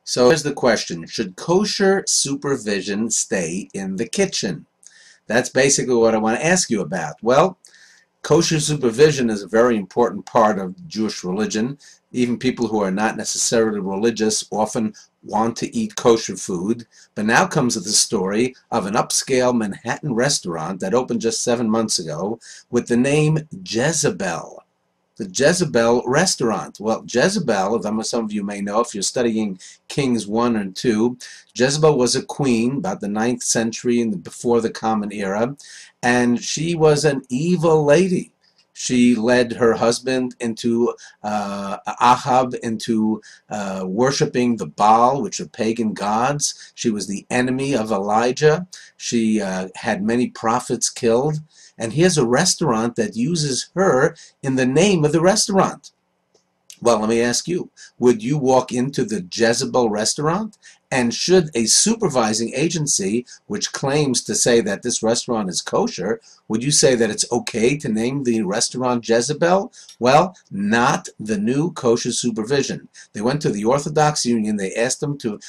So here's the question. Should kosher supervision stay in the kitchen? That's basically what I want to ask you about. Well, kosher supervision is a very important part of Jewish religion. Even people who are not necessarily religious often want to eat kosher food. But now comes the story of an upscale Manhattan restaurant that opened just 7 months ago with the name Jezebel. The Jezebel restaurant. Well, Jezebel, some of you may know if you're studying Kings 1 and 2, Jezebel was a queen about the 9th century and before the Common Era, and she was an evil lady. She led her husband into Ahab into worshiping the Baal, which are pagan gods. She was the enemy of Elijah. She had many prophets killed. And here's a restaurant that uses her in the name of the restaurant. Well, let me ask you, would you walk into the Jezebel restaurant? And should a supervising agency, which claims to say that this restaurant is kosher, would you say that it's okay to name the restaurant Jezebel? Well, not the new kosher supervision. They went to the Orthodox Union. They asked them to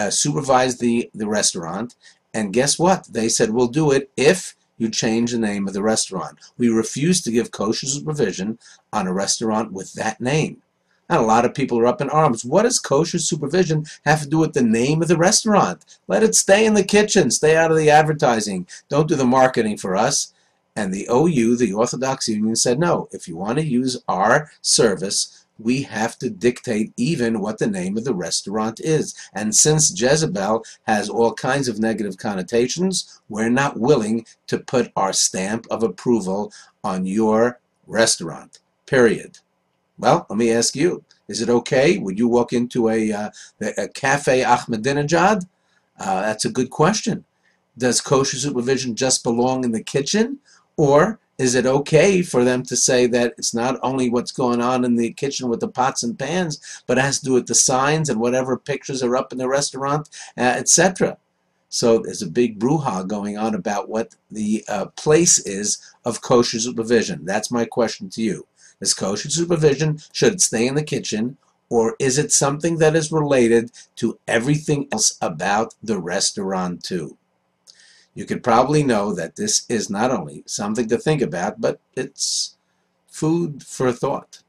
supervise the restaurant. And guess what? They said, we'll do it if you change the name of the restaurant. We refuse to give kosher supervision on a restaurant with that name. And a lot of people are up in arms. What does kosher supervision have to do with the name of the restaurant? Let it stay in the kitchen. Stay out of the advertising. Don't do the marketing for us. And the OU, the Orthodox Union, said, no, if you want to use our service, we have to dictate even what the name of the restaurant is. And since Jezebel has all kinds of negative connotations, we're not willing to put our stamp of approval on your restaurant, period. Well, let me ask you, is it okay? Would you walk into a Cafe Ahmadinejad? That's a good question. Does kosher supervision just belong in the kitchen? Or is it okay for them to say that it's not only what's going on in the kitchen with the pots and pans, but it has to do with the signs and whatever pictures are up in the restaurant, etc.? So there's a big brouhaha going on about what the place is of kosher supervision. That's my question to you. Is kosher supervision, should it stay in the kitchen, or is it something that is related to everything else about the restaurant too? You could probably know that this is not only something to think about, but it's food for thought.